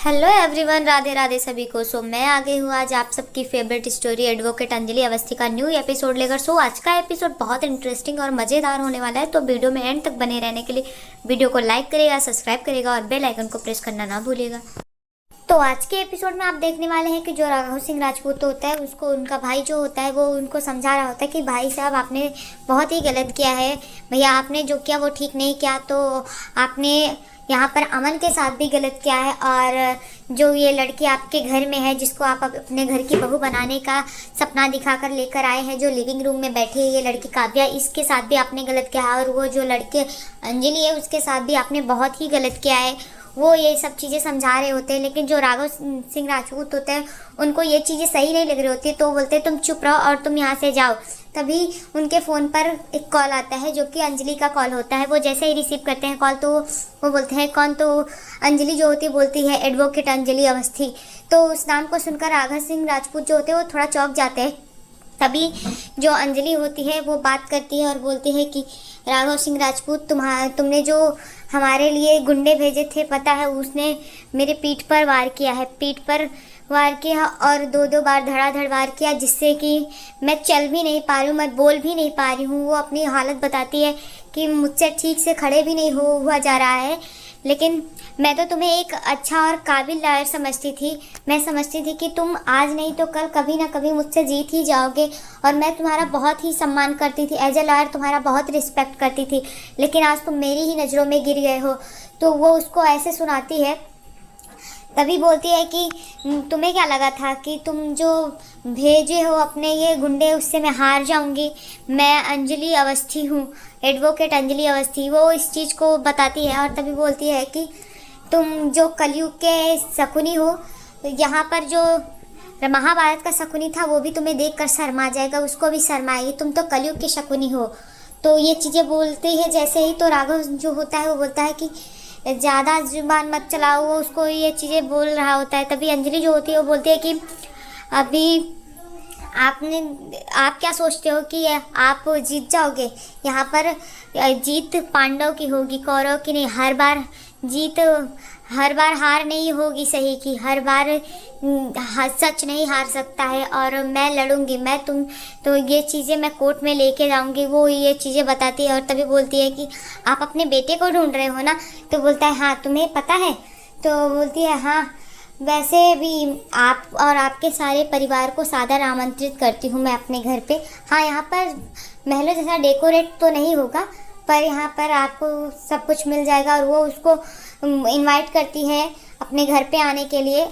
Hello everyone, Radhe Radhe सभी को। मैं आ गई हूँ आज आप सबकी favourite story advocate Anjali Awasthi का न्यू एपिसोड लेकर। आज का एपिसोड बहुत इंटरेस्टिंग और मज़ेदार होने वाला है, तो वीडियो में एंड तक बने रहने के लिए वीडियो को लाइक करिएगा, सब्सक्राइब करिएगा और बेल आइकन को प्रेस करना ना भूलिएगा। तो आज के एपिसोड में आप देखने वाले हैं कि जो राघव सिंह राजपूत होता है उसको उनका भाई जो होता है वो उनको समझा रहा होता है कि भाई साहब आपने बहुत ही गलत किया है, भैया आपने जो किया वो ठीक नहीं किया। तो आपने यहाँ पर अमन के साथ भी गलत किया है, और जो ये लड़की आपके घर में है जिसको आप अपने घर की बहू बनाने का सपना दिखाकर लेकर आए हैं, जो लिविंग रूम में बैठी है ये लड़की काव्या, इसके साथ भी आपने गलत किया है। और वो जो लड़के अंजलि है उसके साथ भी आपने बहुत ही गलत किया है। वो ये सब चीज़ें समझा रहे होते हैं, लेकिन जो राघव सिंह राजपूत होते हैं उनको ये चीज़ें सही नहीं लग रही होती, तो बोलते हैं तुम चुप रहो और तुम यहाँ से जाओ। तभी उनके फ़ोन पर एक कॉल आता है जो कि अंजलि का कॉल होता है। वो जैसे ही रिसीव करते हैं कॉल तो वो बोलते हैं कौन, तो अंजलि जो होती है बोलती है एडवोकेट अंजलि अवस्थी। तो उस नाम को सुनकर राघव सिंह राजपूत जो होते हैं वो थोड़ा चौंक जाते हैं। तभी जो अंजलि होती है वो बात करती है और बोलती है कि राघव सिंह राजपूत तुमने जो हमारे लिए गुंडे भेजे थे, पता है उसने मेरे पीठ पर वार किया है, पीठ पर वार किया और दो बार धड़ाधड़ वार किया, जिससे कि मैं चल भी नहीं पा रही हूँ, मैं बोल भी नहीं पा रही हूँ। वो अपनी हालत बताती है कि मुझसे ठीक से खड़े भी नहीं हुआ जा रहा है। लेकिन मैं तो तुम्हें एक अच्छा और काबिल लॉयर समझती थी, मैं समझती थी कि तुम आज नहीं तो कल कभी ना कभी मुझसे जीत ही जाओगे, और मैं तुम्हारा बहुत ही सम्मान करती थी, एज ए लॉयर तुम्हारा बहुत रिस्पेक्ट करती थी, लेकिन आज तुम मेरी ही नज़रों में गिर गए हो। तो वो उसको ऐसे सुनाती है। तभी बोलती है कि तुम्हें क्या लगा था कि तुम जो भेजे हो अपने ये गुंडे उससे मैं हार जाऊंगी? मैं अंजलि अवस्थी हूँ, एडवोकेट अंजलि अवस्थी। वो इस चीज़ को बताती है और तभी बोलती है कि तुम जो कलयुग के शकुनी हो, यहाँ पर जो महाभारत का शकुनी था वो भी तुम्हें देखकर शर्मा जाएगा, उसको भी शर्माएगी, तुम तो कलयुग के शकुनी हो। तो ये चीज़ें बोलती है जैसे ही, तो राघव जो होता है वो बोलता है कि ज़्यादा जुबान मत चलाओ, वो उसको ये चीज़ें बोल रहा होता है। तभी अंजलि जो होती है वो बोलती है कि अभी आप क्या सोचते हो कि आप जीत जाओगे? यहाँ पर जीत पांडव की होगी, कौरव की नहीं। हर बार हार नहीं होगी सही की, हर बार सच नहीं हार सकता है, और मैं लड़ूंगी, तो ये चीज़ें मैं कोर्ट में लेके जाऊंगी। वो ये चीज़ें बताती है और तभी बोलती है कि आप अपने बेटे को ढूंढ रहे हो ना? तो बोलता है हाँ, तुम्हें पता है? तो बोलती है हाँ, वैसे भी आप और आपके सारे परिवार को सादर आमंत्रित करती हूँ मैं अपने घर पे। हाँ, यहाँ पर महलों जैसा डेकोरेट तो नहीं होगा, पर यहाँ पर आपको सब कुछ मिल जाएगा। और वो उसको इनवाइट करती है अपने घर पे आने के लिए।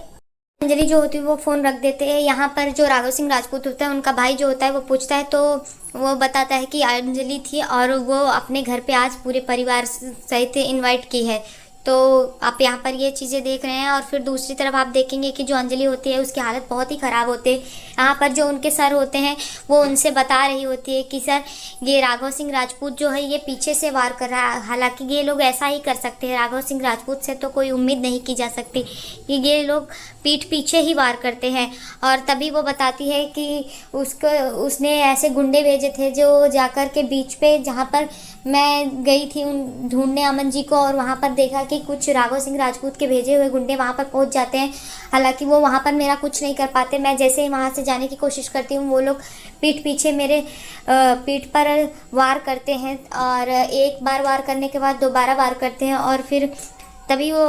अंजलि जो होती है वो फ़ोन रख देते हैं। यहाँ पर जो राघव सिंह राजपूत होता है उनका भाई जो होता है वो पूछता है, तो वो बताता है कि अंजलि थी और वो अपने घर पे आज पूरे परिवार सहित इनवाइट की है। तो आप यहाँ पर ये चीज़ें देख रहे हैं। और फिर दूसरी तरफ आप देखेंगे कि जो अंजलि होती है उसकी हालत बहुत ही ख़राब होती है। यहाँ पर जो उनके सर होते हैं वो उनसे बता रही होती है कि सर ये राघव सिंह राजपूत जो है ये पीछे से वार कर रहा है, हालांकि ये लोग ऐसा ही कर सकते हैं, राघव सिंह राजपूत से तो कोई उम्मीद नहीं की जा सकती कि ये लोग पीठ पीछे ही वार करते हैं। और तभी वो बताती है कि उसने ऐसे गुंडे भेजे थे जो जाकर के बीच पे, जहाँ पर मैं गई थी ढूंढने अमन जी को, और वहाँ पर देखा कि कुछ राघव सिंह राजपूत के भेजे हुए गुंडे वहाँ पर पहुँच जाते हैं। हालांकि वो वहाँ पर मेरा कुछ नहीं कर पाते, मैं जैसे ही वहाँ से जाने की कोशिश करती हूँ वो लोग पीठ पीछे मेरे पीठ पर वार करते हैं, और एक बार वार करने के बाद दोबारा वार करते हैं, और फिर तभी वो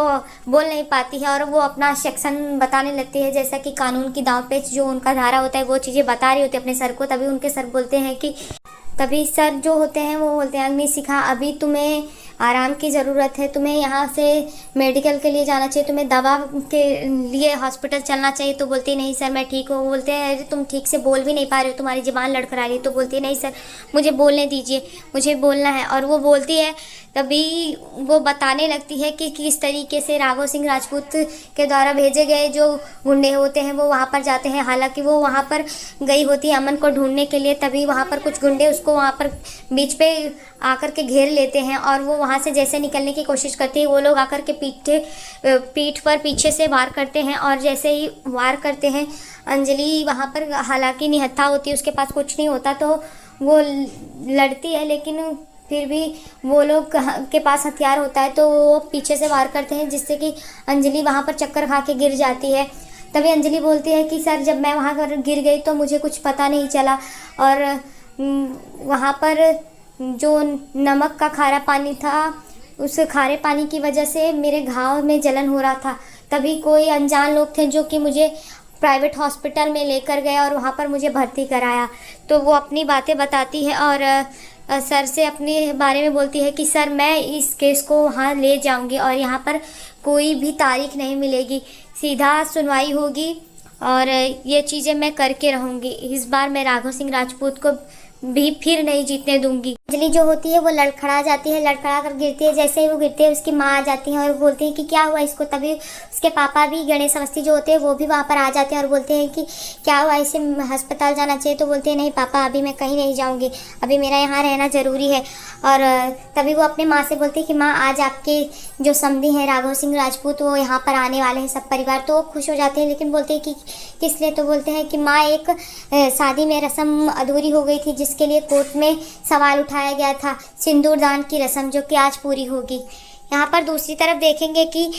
बोल नहीं पाती है और वो अपना सेक्शन बताने लगती है, जैसा कि कानून की दांव पेच जो उनका धारा होता है वो चीज़ें बता रही होती है अपने सर को। तभी उनके सर बोलते हैं कि तभी सर जो होते हैं वो बोलते हैं अग्निशिखा, अभी तुम्हें आराम की ज़रूरत है, तुम्हें यहाँ से मेडिकल के लिए जाना चाहिए, तुम्हें दवा के लिए हॉस्पिटल चलना चाहिए। तो बोलती है नहीं सर मैं ठीक हूँ। बोलते हैं अरे तुम ठीक से बोल भी नहीं पा रहे हो, तुम्हारी ज़ुबान लड़खड़ा रही है। तो बोलती है नहीं सर मुझे बोलने दीजिए, मुझे बोलना है। और वो बोलती है, तभी वो बताने लगती है कि किस तरीके से राघव सिंह राजपूत के द्वारा भेजे गए जो गुंडे होते हैं वो वहाँ पर जाते हैं। हालांकि वो वहाँ पर गई होती है अमन को ढूंढने के लिए, तभी वहाँ पर कुछ गुंडे उसको वहाँ पर बीच पे आकर के घेर लेते हैं, और वो वहाँ से जैसे निकलने की कोशिश करती है वो लोग आकर के पीठ पर पीछे से वार करते हैं। और जैसे ही वार करते हैं अंजलि वहाँ पर हालांकि निहत्था होती है, उसके पास कुछ नहीं होता, तो वो लड़ती है, लेकिन फिर भी वो लोग के पास हथियार होता है तो वो पीछे से वार करते हैं, जिससे कि अंजलि वहाँ पर चक्कर खा के गिर जाती है। तभी अंजलि बोलती है कि सर जब मैं वहाँ पर गिर गई तो मुझे कुछ पता नहीं चला, और वहाँ पर जो नमक का खारा पानी था उस खारे पानी की वजह से मेरे घाव में जलन हो रहा था। तभी कोई अनजान लोग थे जो कि मुझे प्राइवेट हॉस्पिटल में लेकर गए और वहाँ पर मुझे भर्ती कराया। तो वो अपनी बातें बताती है और सर से अपने बारे में बोलती है कि सर मैं इस केस को वहाँ ले जाऊँगी और यहाँ पर कोई भी तारीख नहीं मिलेगी, सीधा सुनवाई होगी और ये चीज़ें मैं करके रहूँगी। इस बार मैं राघव सिंह राजपूत को भी फिर नहीं जीतने दूंगी। अंजलि जो होती है वो लड़खड़ा जाती है, लड़खड़ा कर गिरती है। जैसे ही वो गिरती है उसकी माँ आ जाती है और बोलती है कि क्या हुआ इसको। तभी उसके पापा भी गणेश अवस्थी जो होते हैं वो भी वहाँ पर आ जाते हैं और बोलते हैं कि क्या हुआ, इसे अस्पताल जाना चाहिए। तो बोलते हैं नहीं पापा अभी मैं कहीं नहीं जाऊँगी, अभी मेरा यहाँ रहना ज़रूरी है। और तभी वो अपने माँ से बोलती है कि माँ आज आपके जो समधी हैं राघव सिंह राजपूत वो यहाँ पर आने वाले हैं सब परिवार। तो वो खुश हो जाते हैं, लेकिन बोलते हैं कि किस लिए। तो बोलते हैं कि माँ एक शादी में रस्म अधूरी हो गई थी जिसके लिए कोर्ट में सवाल उठाया गया था, सिंदूर दान की रस्म, जो कि आज पूरी होगी। यहाँ पर दूसरी तरफ देखेंगे कि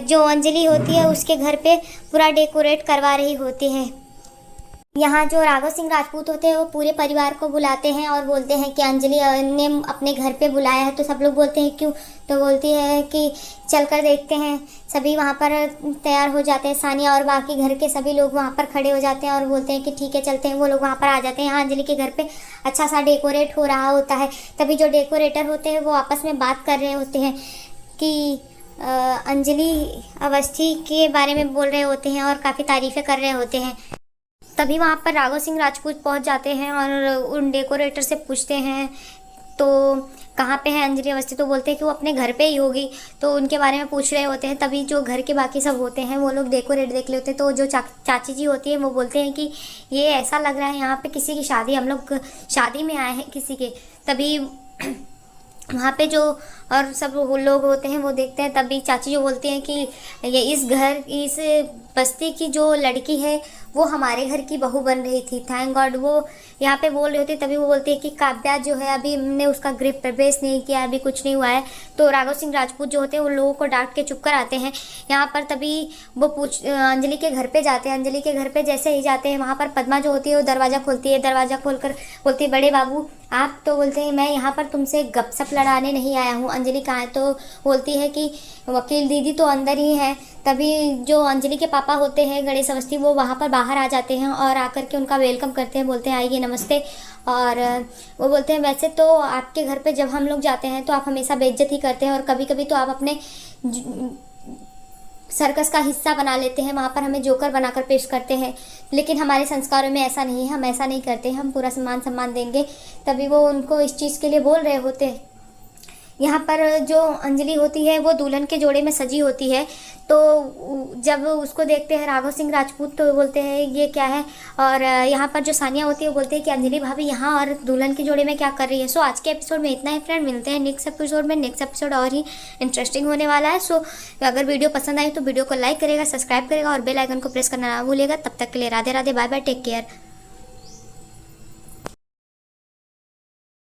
जो अंजलि होती है उसके घर पे पूरा डेकोरेट करवा रही होती है। यहाँ जो राघव सिंह राजपूत होते हैं वो पूरे परिवार को बुलाते हैं और बोलते हैं कि अंजलि ने अपने घर पे बुलाया है। तो सब लोग बोलते हैं क्यों। तो बोलती है कि चलकर देखते हैं। सभी वहाँ पर तैयार हो जाते हैं, सानिया और बाकी घर के सभी लोग वहाँ पर खड़े हो जाते हैं और बोलते हैं कि ठीक है चलते हैं। वो लोग वहाँ पर आ जाते हैं। यहाँ अंजलि के घर पे अच्छा सा डेकोरेट हो रहा होता है। तभी जो डेकोरेटर होते हैं वो आपस में बात कर रहे होते हैं कि अंजलि अवस्थी के बारे में बोल रहे होते हैं और काफ़ी तारीफ़ें कर रहे होते हैं। तभी वहाँ पर राघव सिंह राजपूत पहुँच जाते हैं और उन डेकोरेटर से पूछते हैं तो कहाँ पे है अंजलि अवस्थी। तो बोलते हैं कि वो अपने घर पे ही होगी। तो उनके बारे में पूछ रहे होते हैं। तभी जो घर के बाकी सब होते हैं वो लोग डेकोरेट देख लेते हैं। तो जो चाची जी होती है वो बोलते हैं कि ये ऐसा लग रहा है यहाँ पे किसी की शादी, हम लोग शादी में आए हैं किसी के। तभी वहाँ पे जो और सब लोग होते हैं वो देखते हैं। तभी चाची जो बोलती हैं कि ये इस बस्ती की जो लड़की है वो हमारे घर की बहू बन रही थी, थैंक गॉड। वो यहाँ पे बोल रही होती है। तभी वो बोलती है कि काव्या जो है अभी हमने उसका गृह प्रवेश नहीं किया, अभी कुछ नहीं हुआ है। तो राघव सिंह राजपूत जो होते हैं वो लोगों को डांट के चुप कर आते हैं। यहाँ पर तभी वो अंजलि के घर पे जाते हैं। अंजलि के घर पे जैसे ही जाते हैं वहाँ पर पद्मा जो होती है वो दरवाज़ा खोलती है। दरवाज़ा खोलकर बोलती है बड़े बाबू आप। तो बोलते हैं मैं यहाँ पर तुमसे गपशप लड़ाने नहीं आया हूँ। अंजलि कहाँ है। तो बोलती है कि वकील दीदी तो अंदर ही है। तभी जो अंजलि के पापा होते हैं गणेश अवस्थी वो वहाँ पर बाहर आ जाते हैं और आकर के उनका वेलकम करते हैं, बोलते हैं आइए नमस्ते। और वो बोलते हैं वैसे तो आपके घर पे जब हम लोग जाते हैं तो आप हमेशा बेइज्जत ही करते हैं और कभी कभी तो आप अपने सर्कस का हिस्सा बना लेते हैं, वहाँ पर हमें जोकर बनाकर पेश करते हैं। लेकिन हमारे संस्कारों में ऐसा नहीं है, हम ऐसा नहीं करते, हम पूरा सम्मान देंगे। तभी वो उनको इस चीज़ के लिए बोल रहे होते हैं। यहाँ पर जो अंजलि होती है वो दुल्हन के जोड़े में सजी होती है। तो जब उसको देखते हैं राघव सिंह राजपूत तो बोलते हैं ये क्या है। और यहाँ पर जो सानिया होती है वो बोलते हैं कि अंजलि भाभी यहाँ और दुल्हन के जोड़े में क्या कर रही है। सो आज के एपिसोड में इतना ही फ्रेंड, मिलते हैं नेक्स्ट एपिसोड में। नेक्स्ट एपिसोड और ही इंटरेस्टिंग होने वाला है। सो अगर वीडियो पसंद आई तो वीडियो को लाइक करेगा, सब्सक्राइब करेगा और बेल आइकन को प्रेस करना ना भूलेगा। तब तक के लिए Radhe Radhe, bye bye, take care.